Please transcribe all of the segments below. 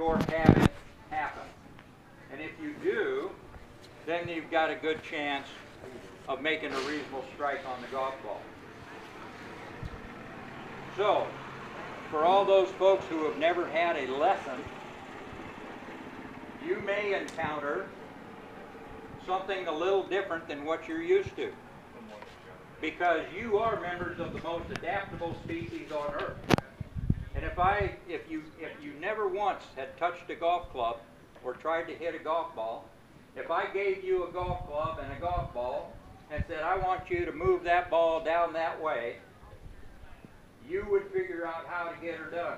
or have it happen. And if you do, then you've got a good chance of making a reasonable strike on the golf ball. So, for all those folks who have never had a lesson, you may encounter something a little different than what you're used to, because you are members of the most adaptable species on Earth. And if you never once had touched a golf club or tried to hit a golf ball, if I gave you a golf club and a golf ball and said, I want you to move that ball down that way, you would figure out how to get her done.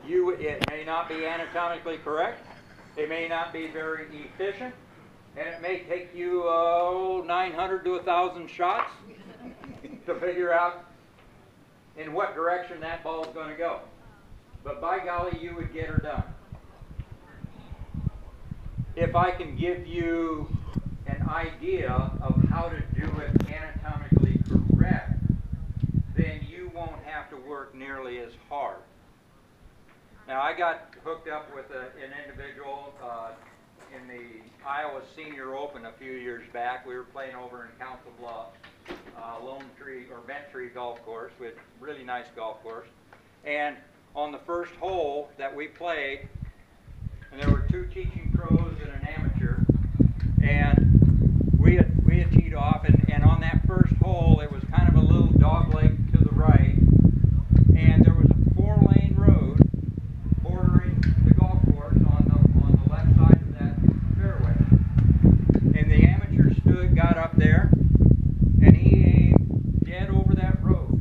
It may not be anatomically correct, it may not be very efficient, and it may take you 900 to 1,000 shots to figure out in what direction that ball is going to go. But by golly, you would get her done. If I can give you an idea of how to do it anatomically correct, then you won't have to work nearly as hard. Now, I got hooked up with an individual in the Iowa Senior Open a few years back. We were playing over in Council Bluffs, Lone Tree or Bent Tree Golf Course, with really nice golf course. And on the first hole that we played, and there were two teaching pros and an amateur, and we had teed off, and on that first hole it was kind of a little dog leg to the right, and there was a 4-lane road bordering the golf course on the left side of that fairway. And the amateur got up there, and he aimed dead over that road.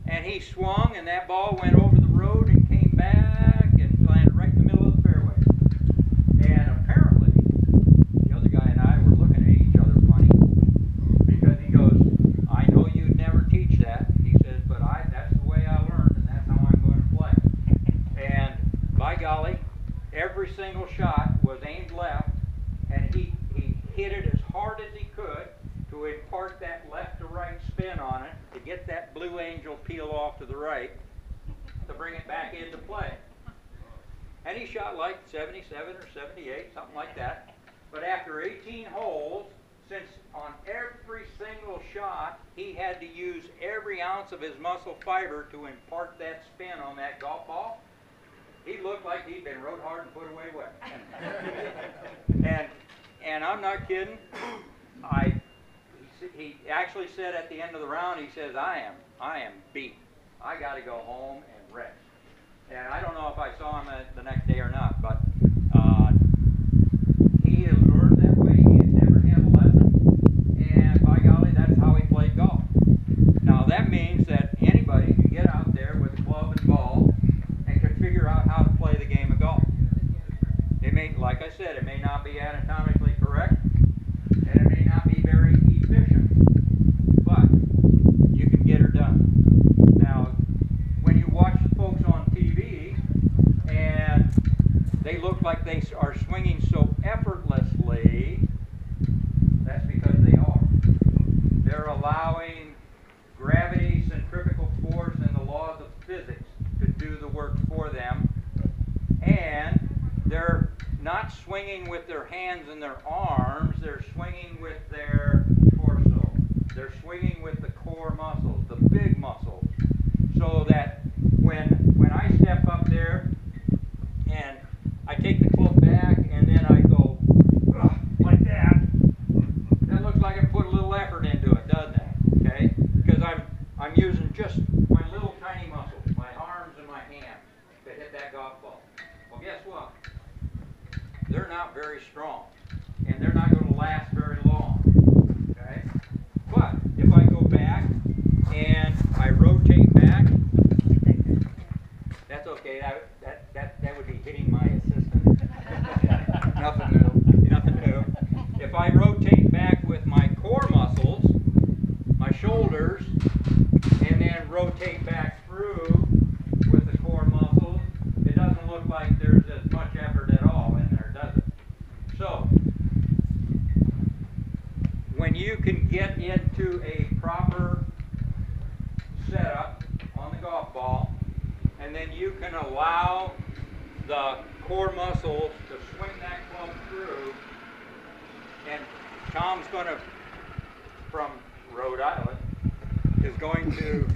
And he swung, and that ball went over the road and came back and landed right in the middle of the fairway. And apparently, the other guy and I were looking at each other funny, because he goes, I know you'd never teach that. He says, but that's the way I learned, and that's how I'm going to play. And by golly, every single shot was aimed left, and he hit it as hard as he could to impart that left to right spin on it, to get that Blue Angel peel off to the right, to bring it back into play. And he shot like 77 or 78, something like that. But after 18 holes, since on every single shot he had to use every ounce of his muscle fiber to impart that spin on that golf ball, he looked like he'd been rode hard and put away wet. And I'm not kidding. He actually said at the end of the round, he says, I am beat. I got to go home and rest. And I don't know if I saw him the next day or not, but he has learned that way. He has never had a lesson, and by golly, that's how he played golf. Now that means that anybody can get out there with a club and ball and can figure out how to play the game of golf. It may, like I said, it may not be anatomically correct, and it may not be very efficient, but you can get her done. Now, when you watch the folks on TV and they look like they are swinging so effortlessly, that's because they are. They're allowing gravity, centrifugal force, and the laws of physics to do the work for them, and they're not swinging with their hands and their arms, they're swinging with their torso. They're swinging with the core muscles, the big muscles, so that when I step up there and I take the club back and then I go like that, that looks like I put a little effort into it, doesn't it? Okay? Because I'm using just my little tiny muscles, my arms and my hands, to hit that golf ball. Well, guess what? They're not very strong, and they're not going to last very long. Okay? But if I go back and I rotate back, that's okay. That would be hitting my assistant. Nothing new. Nothing new. If I rotate back with my core muscles, my shoulders, and then rotate back through with the core muscles, it doesn't look like there's as much effort at all in there, does it? So, when you can get into a proper setup on the golf ball, and then you can to allow the core muscles to swing that club through. And Tom's going to, from Rhode Island, is going to,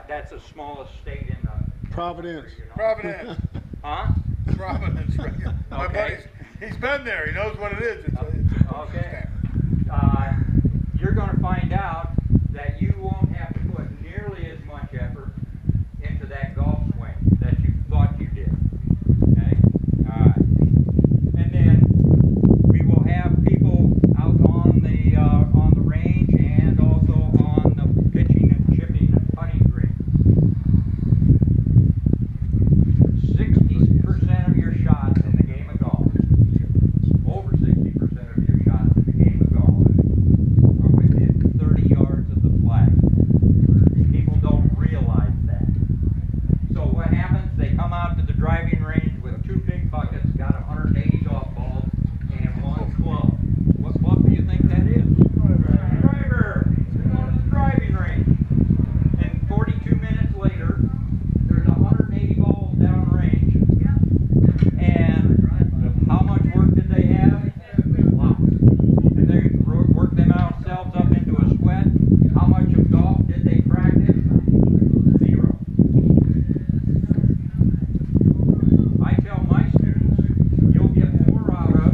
that's the smallest state in the Providence. country, you know? Providence. Huh? Providence, right. My Okay. buddy's, he's been there. He knows what it is. Okay. You're going to find out that you won't have to put nearly as much effort into that golf swing that you thought you did. Okay? And then we will have people out on the range and also on the pitching and chipping and putting green. 60% of your shots in the game of golf, over 60% of your shots in the game of golf, are within 30 yards of the flag. People don't realize that. So what happens? They come out to the driving range with two big buckets, got 180 golf balls, and one club. What club do you think that is? Driver. They're going to the driving range. And 42 minutes later, there's 180 balls downrange. And how much work did they have? Lots. And they worked themselves up into a sweat. How much of golf did they practice? Zero. I tell my students, you'll get more out of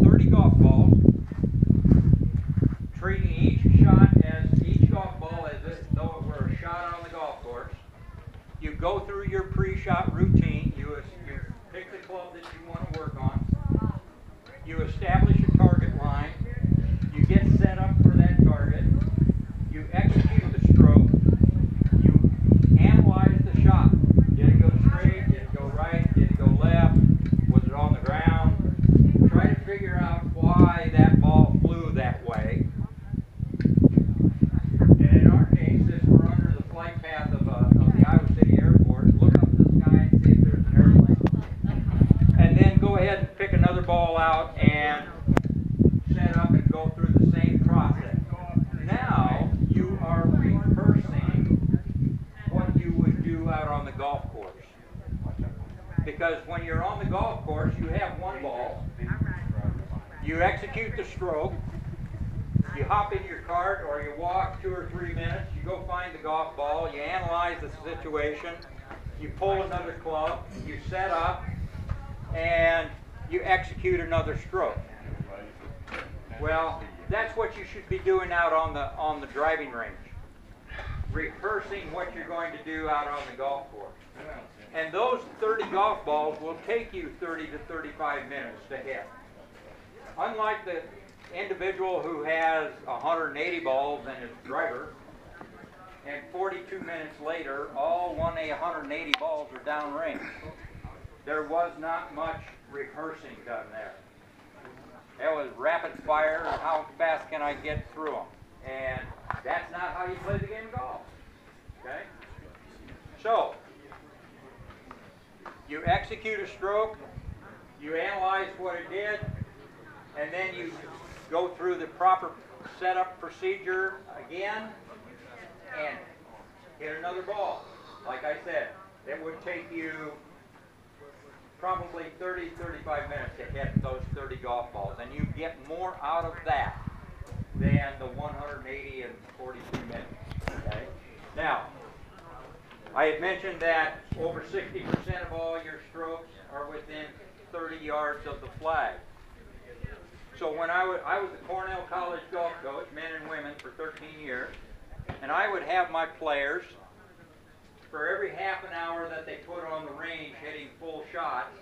30 golf balls, treating each golf ball as though it were a shot on the golf course. You go through your pre-shot routine. You pick the club that you want to work on. You establish a target line. You get set up for that target. You execute the stroke. You analyze the shot. Did it go straight? Did it go right? Did it go left? Was it on the ground? Try to figure out why that ball flew that way. And in our case, if we're under the flight path of the Iowa City Airport, look up to the sky and see if there's an airplane. And then go ahead and pick another ball out and set up and go through the same process. Now you are rehearsing what you would do out on the golf course. Because when you're on the golf course, you have one ball. You execute the stroke. You hop in your cart or you walk 2 or 3 minutes. You go find the golf ball. You analyze the situation. You pull another club. You set up. And you execute another stroke. Well, that's what you should be doing out on the driving range. Rehearsing what you're going to do out on the golf course. And those 30 golf balls will take you 30 to 35 minutes to hit. Unlike the individual who has 180 balls in his driver, and 42 minutes later, all 180 balls are downrange. There was not much rehearsing done there. It was rapid fire, and how fast can I get through them? And that's not how you play the game of golf. Okay? So, you execute a stroke, you analyze what it did, and then you go through the proper setup procedure again, and hit another ball. Like I said, it would take you probably 30-35 minutes to hit those 30 golf balls, and you get more out of that than the 180 and 42 minutes. Okay? Now, I had mentioned that over 60% of all your strokes are within 30 yards of the flag. So when I was a Cornell College golf coach, men and women, for 13 years, and I would have my players, for every half an hour that they put on the range hitting full shots,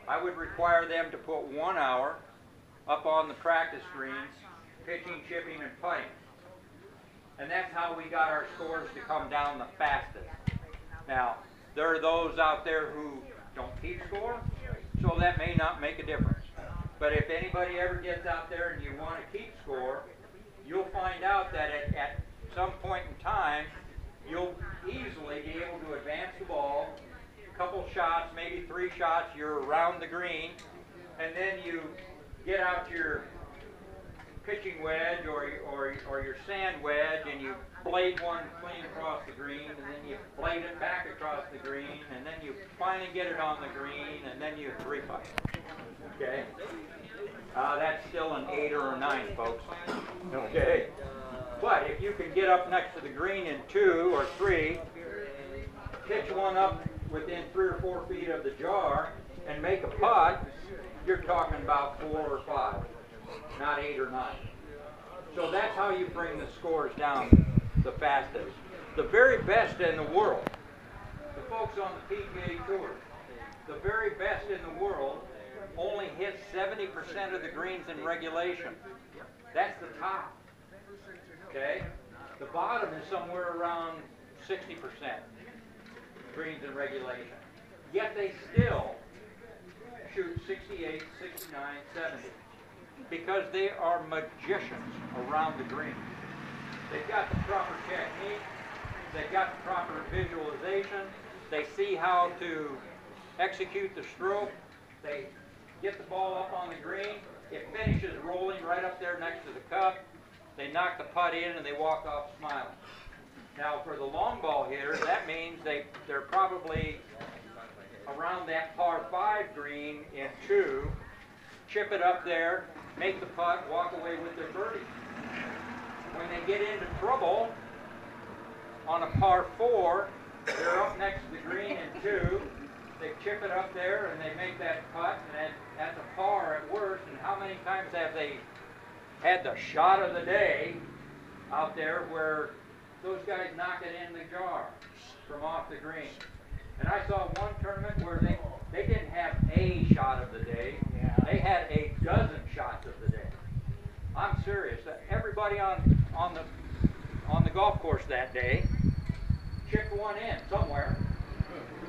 I would require them to put 1 hour up on the practice greens, pitching, chipping, and putting. And that's how we got our scores to come down the fastest. Now, there are those out there who don't keep score, so that may not make a difference. But if anybody ever gets out there and you want to keep score, you'll find out that at some point in time, you'll easily be able to advance the ball, a couple shots, maybe 3 shots, you're around the green, and then you get out your pitching wedge or your sand wedge and you blade one clean across the green, and then you blade it back across the green, and then you finally get it on the green, and then you three-putt. Okay? That's still an 8 or a 9, folks. Okay? But if you can get up next to the green in 2 or 3, pitch one up within 3 or 4 feet of the jar, and make a putt, you're talking about 4 or 5, not 8 or 9. So that's how you bring the scores down the fastest. The very best in the world, the folks on the PGA Tour, the very best in the world only hit 70% of the greens in regulation. That's the top. Okay? The bottom is somewhere around 60% greens in regulation. Yet they still shoot 68, 69, 70. Because they are magicians around the green. They've got the proper technique, they've got the proper visualization, they see how to execute the stroke, they get the ball up on the green, it finishes rolling right up there next to the cup, they knock the putt in and they walk off smiling. Now for the long ball hitter, that means they're probably around that par 5 green in 2, chip it up there, make the putt, walk away with their birdie. When they get into trouble on a par 4, they're up next to the green in 2, they chip it up there and they make that putt, and that's a par at worst. And how many times have they had the shot of the day out there where those guys knock it in the jar from off the green? And I saw one tournament where they didn't have a shot of the day. They had a dozen shots of the day. I'm serious. Everybody on the golf course that day chipped one in somewhere.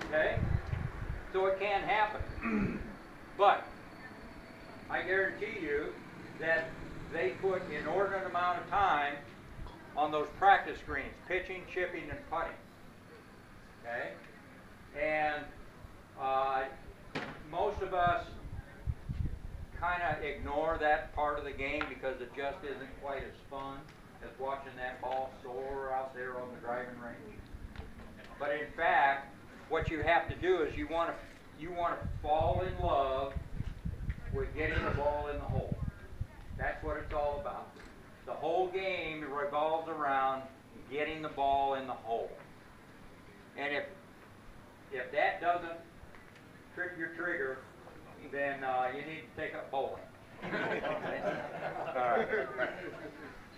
Okay? So it can happen. But I guarantee you that they put an inordinate amount of time on those practice greens, pitching, chipping, and putting. Okay? And most of us kind of ignore that part of the game because it just isn't quite as fun as watching that ball soar out there on the driving range. But in fact, what you have to do is you want to fall in love with getting the ball in the hole. That's what it's all about. The whole game revolves around getting the ball in the hole. And if that doesn't trip your trigger, then you need to take up bowling. All right.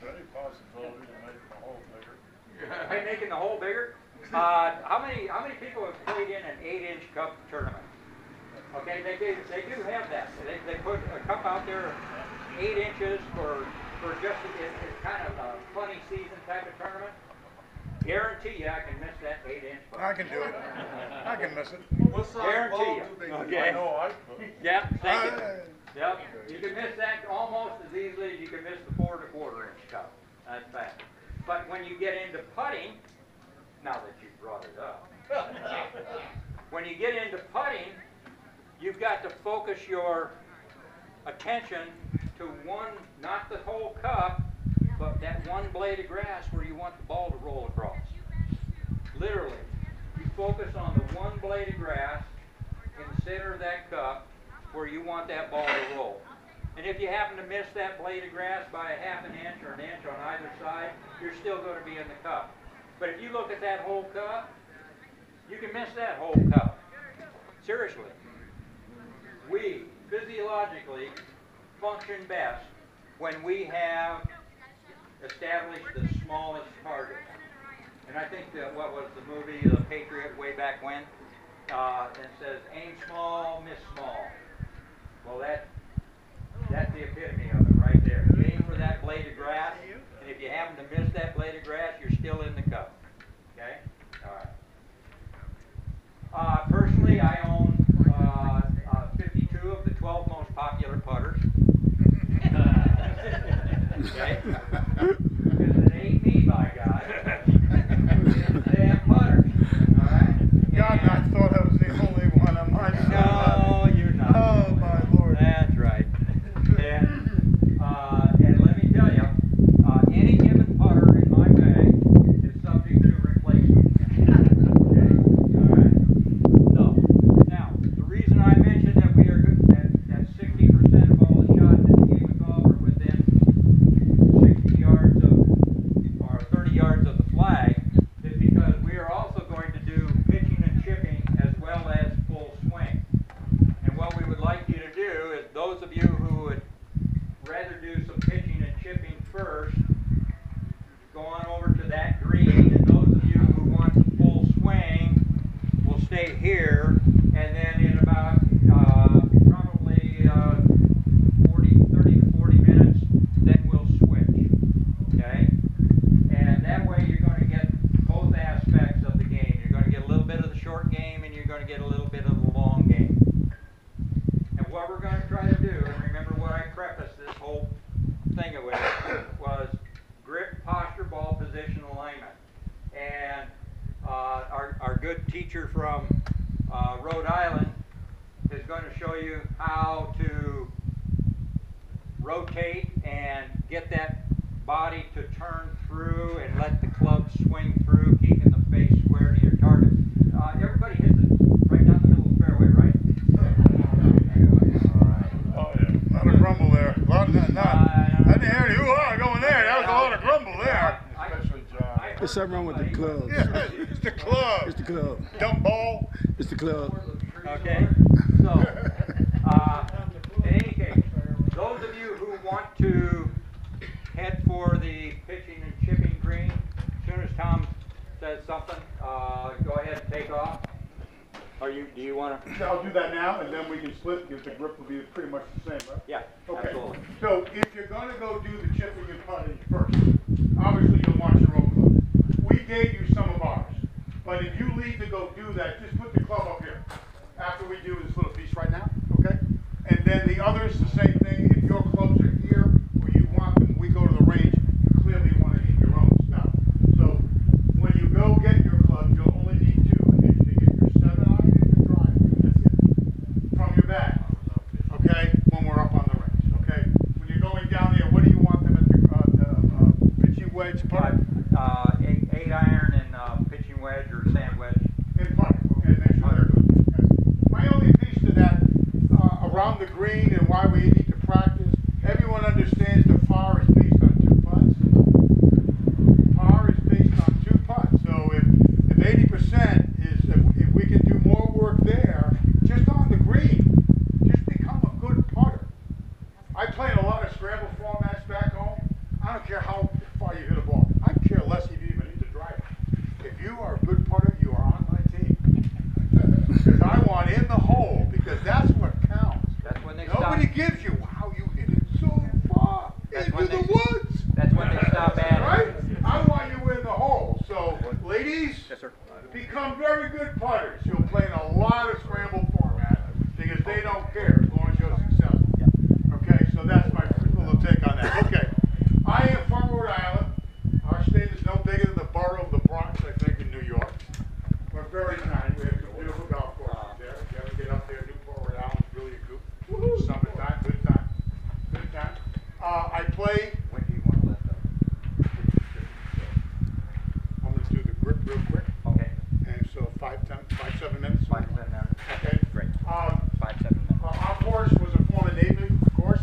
Any possibility of making the hole bigger? By making the hole bigger? How many people have played in an 8-inch cup tournament? Okay, they do have that. They put a cup out there 8 inches for just it's kind of a funny season type of tournament. Guarantee you I can miss that 8-inch putt. I can do it. I can miss it. What size Guarantee ball you. do they Okay. I know I could. Yeah, thank you. Yep, you can miss that almost as easily as you can miss the 4 1/4-inch cup. That's fact. But when you get into putting, now that you've brought it up, when you get into putting, you've got to focus your attention to one, not the whole cup, but that one blade of grass where you want the ball to roll across. Literally, you focus on the one blade of grass in the center of that cup where you want that ball to roll. And if you happen to miss that blade of grass by a ½ an inch or an inch on either side, you're still going to be in the cup. But if you look at that whole cup, you can miss that whole cup. Seriously. We, physiologically, function best when we have established the smallest target. And I think that, what was the movie, The Patriot, way back when? It says, aim small, miss small. Well, that's the epitome of it right there. You aim for that blade of grass, and if you happen to miss that blade of grass, you're still in the cup. Okay? All right. Personally, I own 52 of the 12 most popular putters. Okay? Because it ain't me, by God. They have putters. All right? God, I thought I was the only one on my side. No, you're not. Oh, my Lord. That's right. And let me tell you, any given putter in my bag alternate here, and then in about probably 30 to 40 minutes, then we'll switch. Okay? And that way you're going to get both aspects of the game. You're going to get a little bit of the short game, and you're going to get a little bit of the long game. And what we're going to try to do, and remember what I prefaced this whole thing with, was grip, posture, ball, position, alignment. And our good teacher from Rhode Island is going to show you how to rotate and get that body to turn through and let the club swing through, keeping the face square to your target. Everybody hits it right down the middle of the fairway, right? Oh yeah, a lot of grumble there. A lot of I didn't hear any hoo-ha going there. That was a lot of grumble there. Especially John. There's something wrong with the clubs. Yeah, it's the club. It's the club. Dumb ball. It's the club. Okay, so in any case, those of you who want to head for the pitching and chipping green, as soon as Tom says something, go ahead and take off. Or do you want to? I'll do that now, and then we can split because the grip will be pretty much the same, right? Yeah, Okay. absolutely. So if you're going to go do the chipping and putting first, obviously you'll want your own club. We gave you some of ours, but if you leave to go do that, just put the club up here after we do this little piece right now, okay? And then the others, the same thing. If your clubs are here or you want them, we go to the range, you clearly want to hit your own stuff. So when you go get your clubs, you'll only need two. I need you to get your 7-iron and your driver. That's it. From your bag, okay? When we're up on the range, okay? When you're going down there, what do you want them at the pitching wedge, putter? 8-iron and pitching wedge or sand wedge. And putter, okay? Make sure they're good. Okay. My only piece to that, around the green and why we need to practice, everyone understands the par is based on 2 putts. Par is based on 2 putts. So if 80% is, if we can do more work there, just on the green, just become a good putter. I play in a lot of scramble formats back home. I don't care how far you hit a ball. I care less if you even hit the driver. If you are a good putter, you are on my team. Because I want in the hole, because that's what counts. That's when they Nobody stop. gives you, wow, you hit it so far That's into when the they- woods. That's when they stop adding. Right? I want you in the hole. So, ladies, Yes, sir. become very good putters. You'll play in a lot of scramble formats because they don't care as long as you're successful. Okay, so that's my little take on that. Okay, I am from Rhode Island. Our state is no bigger than the borough of the Bronx, I think, in New York. We're very tiny. We have some beautiful golf courses there. If you ever get up there, Newport, Rhode Island, it's really a good summertime, good time, good time. I play. When do you want to let them? I'm going to do the grip real quick. Okay. And so 7 minutes. 5 to 7 minutes. Okay. Great. 5 to 7 minutes. Our course was a former Navy course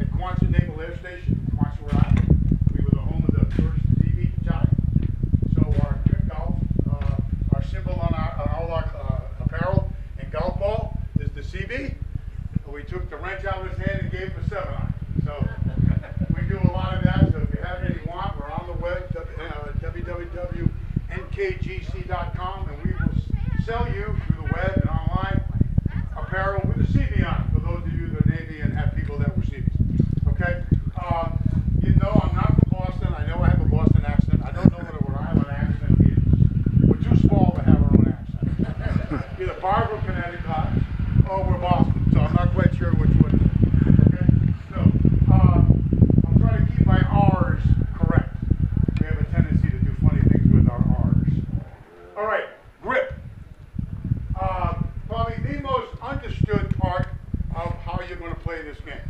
at Quonset Naval Air Station, Quonset, Rhode Island. We were the home of the first DV battalion. So our golf, our symbol on all our apparel and golf ball is the CB. We took the wrench out of his hand and gave him a 7-iron. So we do a lot of that. So if you have any want, we're on the web, www.nkgc.com, and we will sell you through the web and online apparel with a CB on it, for those of you that are Navy and have people that were CBs. Okay? You know I'm not from Boston. I know I have a Boston accent. I don't know what a Rhode Island accent is. We're too small to have our own accent. Either Barbara, Connecticut, or we're Boston. So I'm not quite sure which one it is. Okay? So, I'm trying to keep my R's correct. We have a tendency to do funny things with our R's. All right, grip. Probably the most understood part of how you're going to play this game.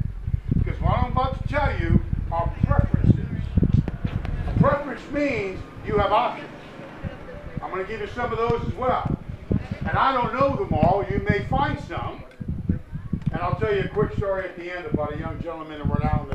Because what I'm about to tell you are preferences. A preference means you have options. I'm going to give you some of those as well. And I don't know them all. You may find some. And I'll tell you a quick story at the end about a young gentleman in Rhode Island